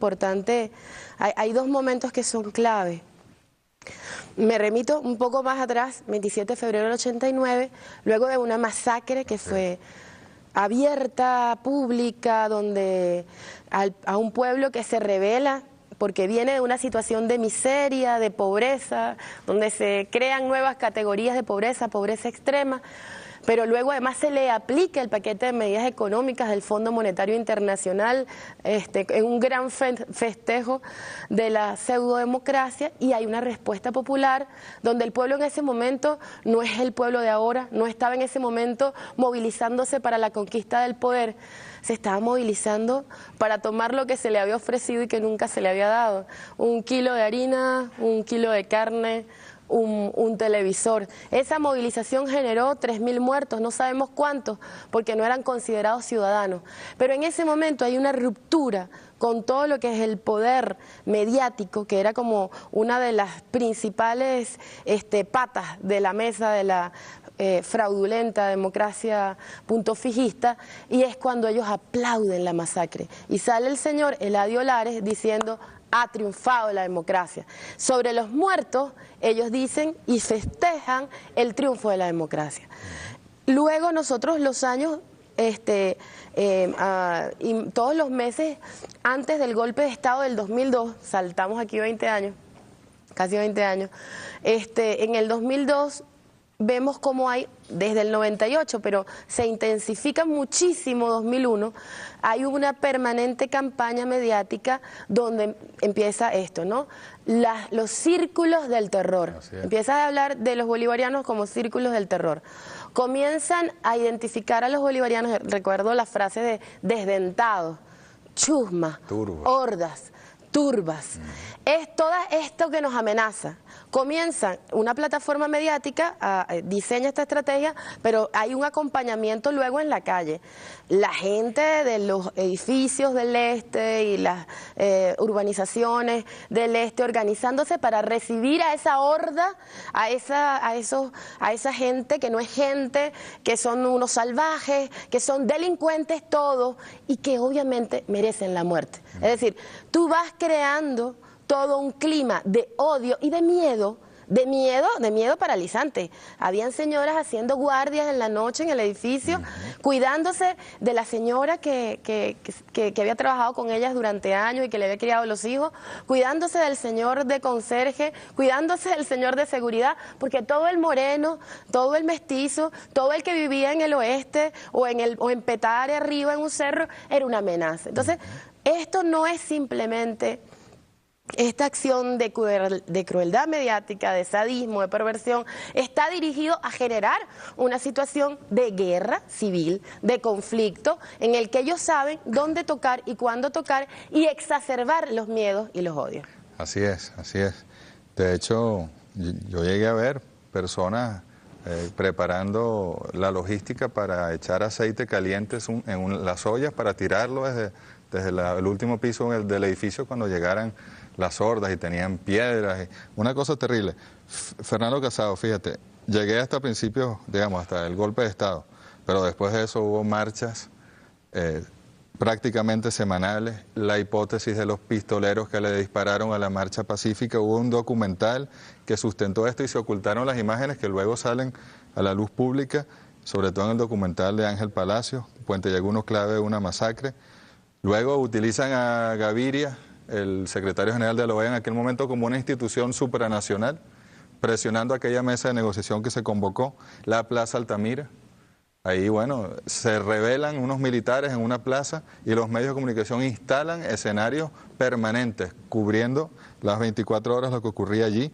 importante, hay dos momentos que son clave. Me remito un poco más atrás, 27 de febrero del 89, luego de una masacre que fue abierta, pública, donde a un pueblo que se rebela porque viene de una situación de miseria, de pobreza, donde se crean nuevas categorías de pobreza, pobreza extrema, pero luego además se le aplica el paquete de medidas económicas del Fondo Monetario Internacional en un gran festejo de la pseudodemocracia, y hay una respuesta popular donde el pueblo en ese momento no es el pueblo de ahora, no estaba en ese momento movilizándose para la conquista del poder, se estaba movilizando para tomar lo que se le había ofrecido y que nunca se le había dado: 1 kilo de harina, 1 kilo de carne, un televisor. Esa movilización generó 3.000 muertos, no sabemos cuántos, porque no eran considerados ciudadanos. Pero en ese momento hay una ruptura con todo lo que es el poder mediático, que era como una de las principales patas de la mesa de la fraudulenta democracia punto fijista, y es cuando ellos aplauden la masacre. Y sale el señor Eladio Lares diciendo: ha triunfado la democracia. Sobre los muertos, ellos dicen y festejan el triunfo de la democracia. Luego nosotros los años, y todos los meses antes del golpe de Estado del 2002, saltamos aquí 20 años, casi 20 años, en el 2002 vemos cómo hay, desde el 98, pero se intensifica muchísimo 2001, hay una permanente campaña mediática donde empieza esto, ¿no? Los círculos del terror. Empiezas a hablar de los bolivarianos como círculos del terror. Comienzan a identificar a los bolivarianos, recuerdo la frase de desdentados, chusmas, hordas, turbas. Es todo esto que nos amenaza. Comienza una plataforma mediática, diseña esta estrategia, pero hay un acompañamiento luego en la calle. La gente de los edificios del este y las urbanizaciones del este organizándose para recibir a esa horda, a esa gente que no es gente, que son unos salvajes, que son delincuentes todos y que obviamente merecen la muerte. Es decir, tú vas creando todo un clima de odio y de miedo paralizante. Habían señoras haciendo guardias en la noche en el edificio, cuidándose de la señora que había trabajado con ellas durante años y que le había criado los hijos, cuidándose del señor de conserje, cuidándose del señor de seguridad, porque todo el moreno, todo el mestizo, todo el que vivía en el oeste o en Petare arriba en un cerro, era una amenaza. Entonces, esto no es simplemente esta acción de crueldad mediática, de sadismo, de perversión, está dirigido a generar una situación de guerra civil, de conflicto, en el que ellos saben dónde tocar y cuándo tocar y exacerbar los miedos y los odios. Así es, así es. De hecho, yo llegué a ver personas preparando la logística para echar aceite caliente en las ollas para tirarlo desde el último piso del edificio cuando llegaran las hordas y tenían piedras, una cosa terrible. Fernando Casado, fíjate, llegué hasta principios, digamos, hasta el golpe de Estado, pero después de eso hubo marchas prácticamente semanales, la hipótesis de los pistoleros que le dispararon a la marcha pacífica, hubo un documental que sustentó esto y se ocultaron las imágenes que luego salen a la luz pública, sobre todo en el documental de Ángel Palacios, Puente Llaguno, clave de una masacre. Luego utilizan a Gaviria, el secretario general de la OEA en aquel momento, como una institución supranacional, presionando aquella mesa de negociación que se convocó, la Plaza Altamira. Ahí, bueno, se rebelan unos militares en una plaza y los medios de comunicación instalan escenarios permanentes, cubriendo las 24 horas lo que ocurría allí.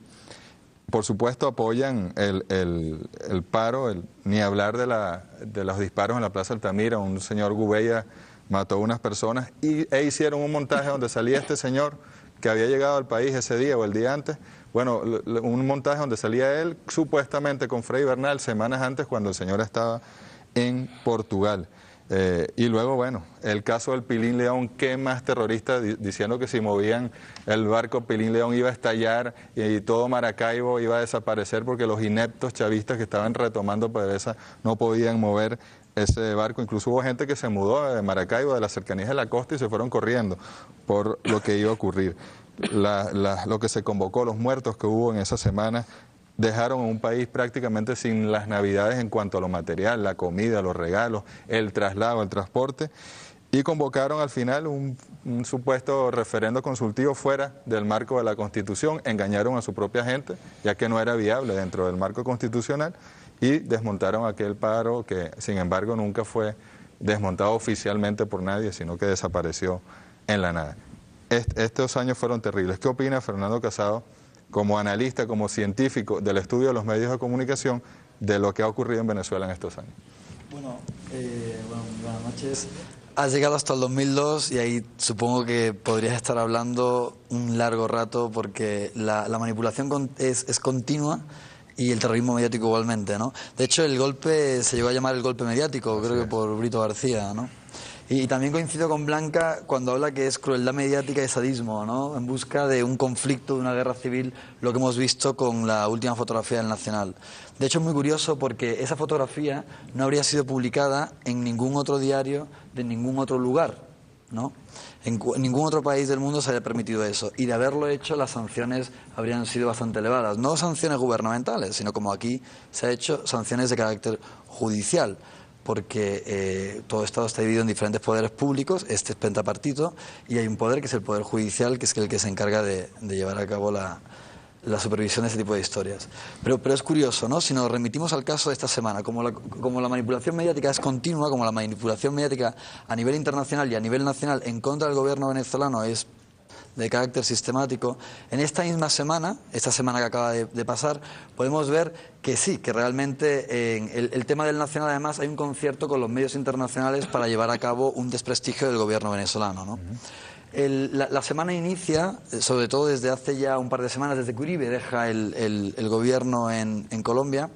Por supuesto apoyan el paro, ni hablar de los disparos en la Plaza Altamira. Un señor Gubella mató a unas personas e hicieron un montaje donde salía este señor que había llegado al país ese día o el día antes. Bueno, un montaje donde salía él supuestamente con Frei Bernal semanas antes cuando el señor estaba en Portugal. Y luego, bueno, el caso del Pilín León, ¿qué más terrorista? Diciendo que si movían el barco Pilín León iba a estallar y todo Maracaibo iba a desaparecer porque los ineptos chavistas que estaban retomando PDVSA no podían mover ese barco. Incluso hubo gente que se mudó de Maracaibo, de las cercanías de la costa, y se fueron corriendo por lo que iba a ocurrir. Lo que se convocó, los muertos que hubo en esa semana, dejaron a un país prácticamente sin las navidades en cuanto a lo material, la comida, los regalos, el traslado, el transporte, y convocaron al final un supuesto referendo consultivo fuera del marco de la Constitución, engañaron a su propia gente, ya que no era viable dentro del marco constitucional, y desmontaron aquel paro que, sin embargo, nunca fue desmontado oficialmente por nadie, sino que desapareció en la nada. Estos años fueron terribles. ¿Qué opina Fernando Casado, como analista, como científico del estudio de los medios de comunicación, de lo que ha ocurrido en Venezuela en estos años? Bueno, buenas noches. Has llegado hasta el 2002 y ahí supongo que podrías estar hablando un largo rato, porque la manipulación es continua y el terrorismo mediático igualmente, ¿no? De hecho, el golpe se llegó a llamar el golpe mediático, creo que por Brito García, ¿no? Y también coincido con Blanca cuando habla que es crueldad mediática y sadismo, ¿no? En busca de un conflicto, de una guerra civil, lo que hemos visto con la última fotografía del Nacional. De hecho, es muy curioso porque esa fotografía no habría sido publicada en ningún otro diario de ningún otro lugar, ¿no? En ningún otro país del mundo se había permitido eso, y de haberlo hecho las sanciones habrían sido bastante elevadas. No sanciones gubernamentales, sino, como aquí se ha hecho, sanciones de carácter judicial, porque todo Estado está dividido en diferentes poderes públicos, este es pentapartito, y hay un poder que es el Poder Judicial, que es el que se encarga de llevar a cabo la supervisión de ese tipo de historias. Pero es curioso, ¿no? Si nos remitimos al caso de esta semana, como la manipulación mediática es continua, como la manipulación mediática a nivel internacional y a nivel nacional en contra del gobierno venezolano es de carácter sistemático, en esta misma semana, esta semana que acaba de pasar, podemos ver que sí, que realmente en el tema del Nacional, además, hay un concierto con los medios internacionales para llevar a cabo un desprestigio del gobierno venezolano, ¿no? La semana inicia, sobre todo desde hace ya un par de semanas, desde que Uribe deja el gobierno en Colombia.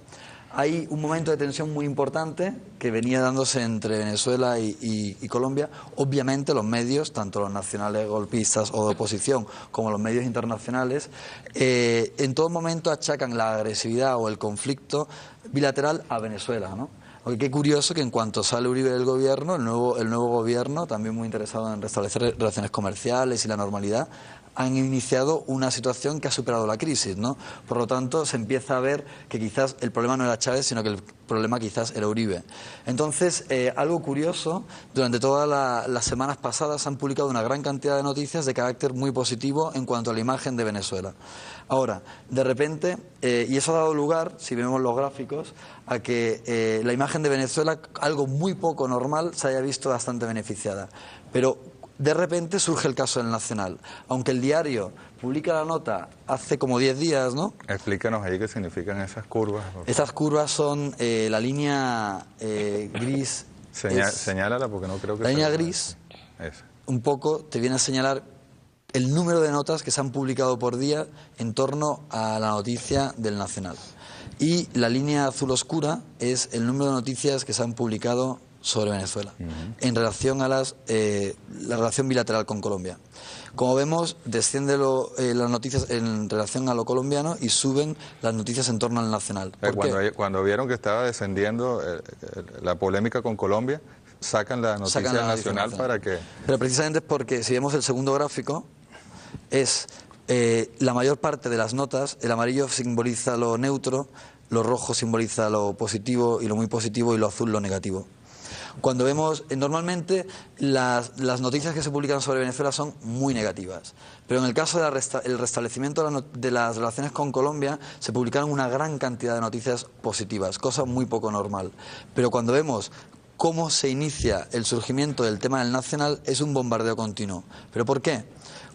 Hay un momento de tensión muy importante que venía dándose entre Venezuela y Colombia. Obviamente los medios, tanto los nacionales golpistas o de oposición como los medios internacionales, en todo momento achacan la agresividad o el conflicto bilateral a Venezuela, ¿no? Aunque qué curioso que en cuanto sale Uribe del gobierno, el nuevo gobierno, también muy interesado en restablecer relaciones comerciales y la normalidad, han iniciado una situación que ha superado la crisis, ¿no? Por lo tanto, se empieza a ver que quizás el problema no era Chávez, sino que el problema quizás era Uribe. Entonces, algo curioso, durante todas las semanas pasadas se han publicado una gran cantidad de noticias de carácter muy positivo en cuanto a la imagen de Venezuela. Ahora, de repente, y eso ha dado lugar, si vemos los gráficos, a que la imagen de Venezuela, algo muy poco normal, se haya visto bastante beneficiada. Pero de repente surge el caso del Nacional. Aunque el diario publica la nota hace como 10 días, ¿no? Explícanos ahí qué significan esas curvas. Esas curvas son la línea gris. Señálala porque no creo que la línea gris, un poco te viene a señalar el número de notas que se han publicado por día en torno a la noticia del Nacional. Y la línea azul oscura es el número de noticias que se han publicado sobre Venezuela, en relación a la relación bilateral con Colombia. Como vemos, desciende las noticias en relación a lo colombiano y suben las noticias en torno al Nacional. Cuando vieron que estaba descendiendo la polémica con Colombia, sacan la noticia nacional para que... Pero precisamente es porque, si vemos el segundo gráfico, es la mayor parte de las notas, el amarillo simboliza lo neutro, lo rojo simboliza lo positivo y lo muy positivo, y lo azul lo negativo. Cuando vemos, normalmente las noticias que se publican sobre Venezuela son muy negativas, pero en el caso del restablecimiento de las relaciones con Colombia se publicaron una gran cantidad de noticias positivas, cosa muy poco normal. Pero cuando vemos cómo se inicia el surgimiento del tema del Nacional, es un bombardeo continuo. ¿Pero por qué?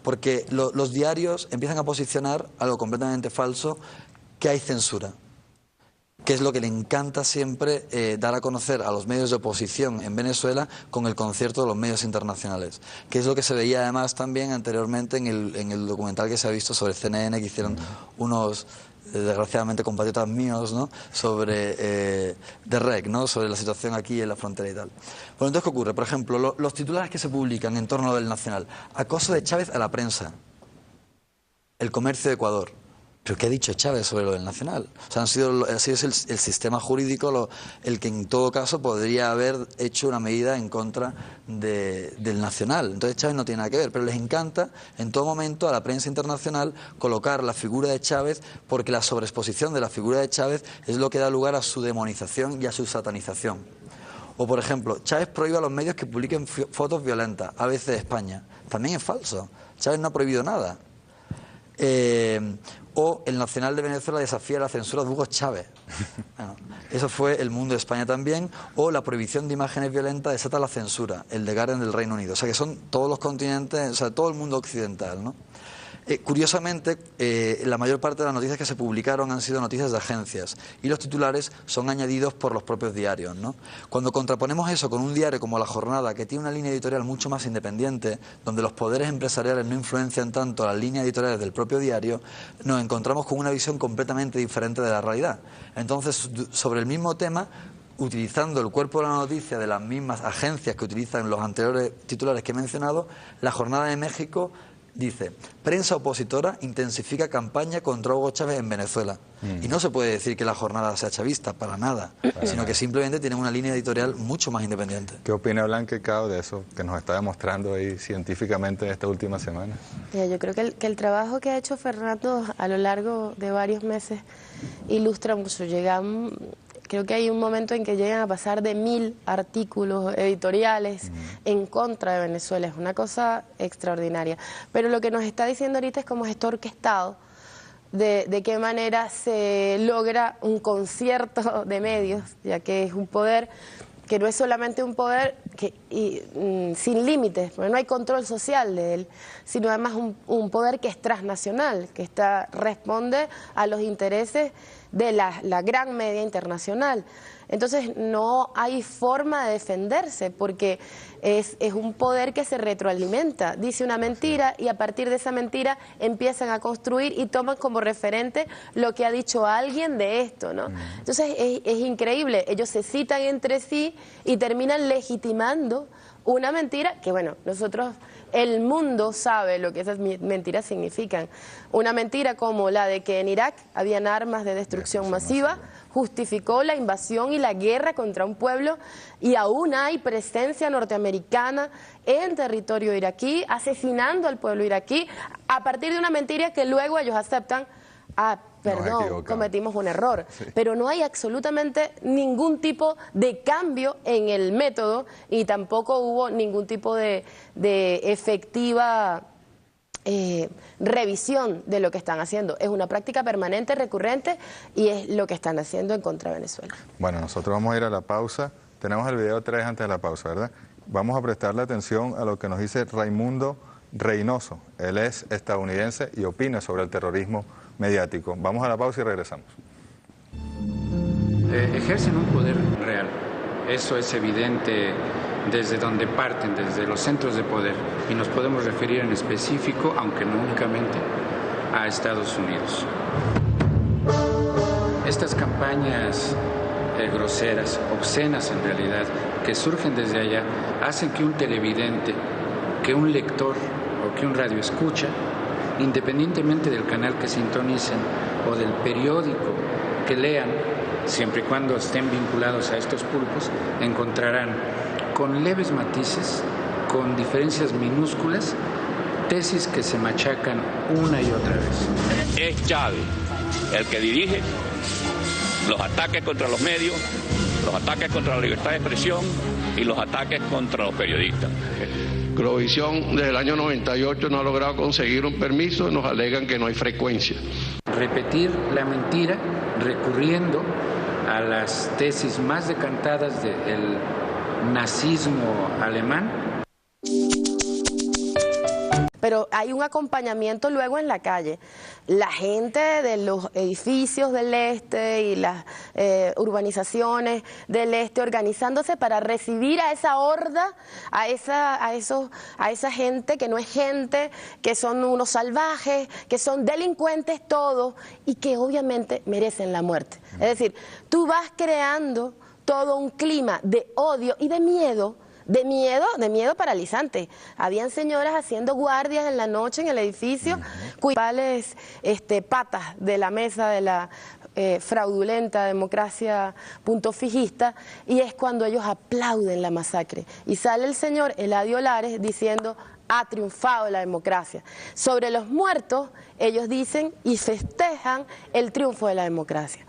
Porque los diarios empiezan a posicionar algo completamente falso, que hay censura, que es lo que le encanta siempre dar a conocer a los medios de oposición en Venezuela con el concierto de los medios internacionales, que es lo que se veía además también anteriormente en el documental que se ha visto sobre CNN, que hicieron unos, desgraciadamente, compatriotas míos, ¿no? Sobre de REC, ¿no? Sobre la situación aquí en la frontera y tal. Bueno, entonces, ¿qué ocurre? Por ejemplo, los titulares que se publican en torno a lo del Nacional: acoso de Chávez a la prensa, El Comercio de Ecuador, ¿Pero qué ha dicho Chávez sobre lo del Nacional? O sea, ha sido el sistema jurídico el que en todo caso podría haber hecho una medida en contra del Nacional. Entonces Chávez no tiene nada que ver, pero les encanta en todo momento a la prensa internacional colocar la figura de Chávez, porque la sobreexposición de la figura de Chávez es lo que da lugar a su demonización y a su satanización. O por ejemplo, Chávez prohíbe a los medios que publiquen fotos violentas, ABC de España. También es falso. Chávez no ha prohibido nada. O el Nacional de Venezuela desafía la censura de Hugo Chávez. Bueno, eso fue El Mundo de España también. O la prohibición de imágenes violentas desata la censura, el The Guardian del Reino Unido. O sea que son todos los continentes, o sea, todo el mundo occidental, ¿no? Curiosamente, la mayor parte de las noticias que se publicaron han sido noticias de agencias y los titulares son añadidos por los propios diarios, ¿no? Cuando contraponemos eso con un diario como La Jornada, que tiene una línea editorial mucho más independiente, donde los poderes empresariales no influencian tanto las líneas editoriales del propio diario, nos encontramos con una visión completamente diferente de la realidad. Entonces, sobre el mismo tema, utilizando el cuerpo de la noticia de las mismas agencias que utilizan los anteriores titulares que he mencionado, La Jornada de México dice: prensa opositora intensifica campaña contra Hugo Chávez en Venezuela. Y no se puede decir que La Jornada sea chavista, para nada, sino que simplemente tiene una línea editorial mucho más independiente. ¿Qué opina Blanca Cao de eso que nos está demostrando ahí científicamente esta última semana? Yo creo que el trabajo que ha hecho Fernando a lo largo de varios meses ilustra mucho. Creo que hay un momento en que llegan a pasar de 1000 artículos editoriales en contra de Venezuela. Es una cosa extraordinaria. Pero lo que nos está diciendo ahorita es cómo está orquestado, de qué manera se logra un concierto de medios, ya que es un poder que no es solamente un poder sin límites, porque no hay control social de él, sino además un poder que es transnacional, que responde a los intereses de la gran media internacional. Entonces no hay forma de defenderse, porque es un poder que se retroalimenta, dice una mentira y a partir de esa mentira empiezan a construir y toman como referente lo que ha dicho alguien de esto, ¿no? Entonces es increíble, ellos se citan entre sí y terminan legitimando una mentira que, bueno, el mundo sabe lo que esas mentiras significan. Una mentira como la de que en Irak habían armas de destrucción masiva, justificó la invasión y la guerra contra un pueblo, y aún hay presencia norteamericana en territorio iraquí, asesinando al pueblo iraquí, a partir de una mentira que luego ellos aceptan. Perdón, cometimos un error, sí. Pero no hay absolutamente ningún tipo de cambio en el método y tampoco hubo ningún tipo de efectiva revisión de lo que están haciendo. Es una práctica permanente, recurrente, y es lo que están haciendo en contra de Venezuela. Bueno, nosotros vamos a ir a la pausa. Tenemos el video 3 antes de la pausa, ¿verdad? Vamos a prestarle atención a lo que nos dice Raimundo Reynoso. Él es estadounidense y opina sobre el terrorismo mediático. Vamos a la pausa y regresamos. Ejercen un poder real. Eso es evidente desde donde parten, desde los centros de poder. Y nos podemos referir en específico, aunque no únicamente, a Estados Unidos. Estas campañas groseras, obscenas en realidad, que surgen desde allá, hacen que un televidente, que un lector o que un radioescucha, independientemente del canal que sintonicen o del periódico que lean, siempre y cuando estén vinculados a estos pulpos, encontrarán con leves matices, con diferencias minúsculas, tesis que se machacan una y otra vez. Es Chávez el que dirige los ataques contra los medios, los ataques contra la libertad de expresión y los ataques contra los periodistas. Globovisión desde el año 98 no ha logrado conseguir un permiso, nos alegan que no hay frecuencia. Repetir la mentira recurriendo a las tesis más decantadas del nazismo alemán. Pero hay un acompañamiento luego en la calle. La gente de los edificios del este y las urbanizaciones del este organizándose para recibir a esa horda, a esa gente que no es gente, que son unos salvajes, que son delincuentes todos y que obviamente merecen la muerte. Es decir, tú vas creando todo un clima de odio y de miedo de miedo paralizante. Habían señoras haciendo guardias en la noche en el edificio, principales patas de la mesa de la fraudulenta democracia punto fijista, y es cuando ellos aplauden la masacre. Y sale el señor Eladio Lares diciendo: ha triunfado la democracia. Sobre los muertos, ellos dicen y festejan el triunfo de la democracia.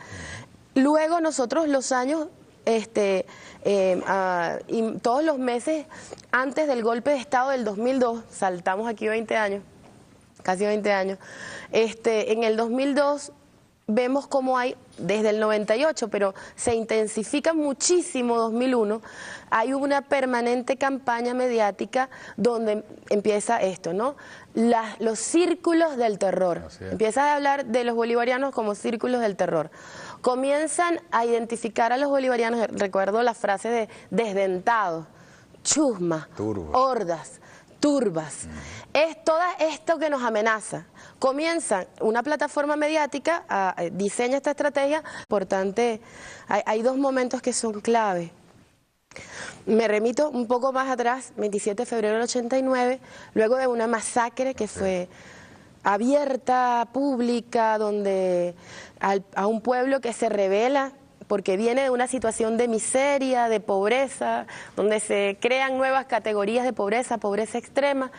Luego nosotros los años, y todos los meses antes del golpe de Estado del 2002, saltamos aquí 20 años, casi 20 años, en el 2002 vemos cómo hay, desde el 98, pero se intensifica muchísimo 2001, hay una permanente campaña mediática donde empieza esto, ¿no? Los círculos del terror. Empiezas a hablar de los bolivarianos como círculos del terror. Comienzan a identificar a los bolivarianos, recuerdo la frase de desdentados, chusma, hordas, turbas. Es todo esto que nos amenaza. Comienza una plataforma mediática, diseña esta estrategia. Importante, hay dos momentos que son clave. Me remito un poco más atrás, 27 de febrero del 89, luego de una masacre que fue abierta, pública, donde a un pueblo que se rebela porque viene de una situación de miseria, de pobreza, donde se crean nuevas categorías de pobreza, pobreza extrema,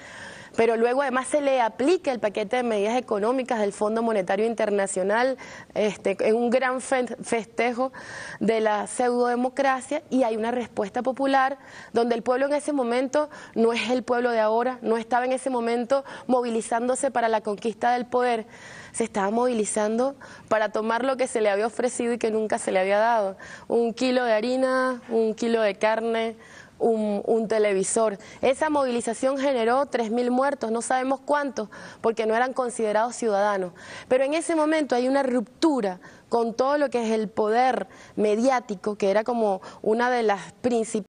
pero luego además se le aplica el paquete de medidas económicas del Fondo Monetario Internacional en un gran festejo de la pseudodemocracia, y hay una respuesta popular donde el pueblo en ese momento no es el pueblo de ahora, no estaba en ese momento movilizándose para la conquista del poder, se estaba movilizando para tomar lo que se le había ofrecido y que nunca se le había dado: 1 kilo de harina, 1 kilo de carne, un televisor. Esa movilización generó 3.000 muertos, no sabemos cuántos, porque no eran considerados ciudadanos. Pero en ese momento hay una ruptura con todo lo que es el poder mediático, que era como una de las principales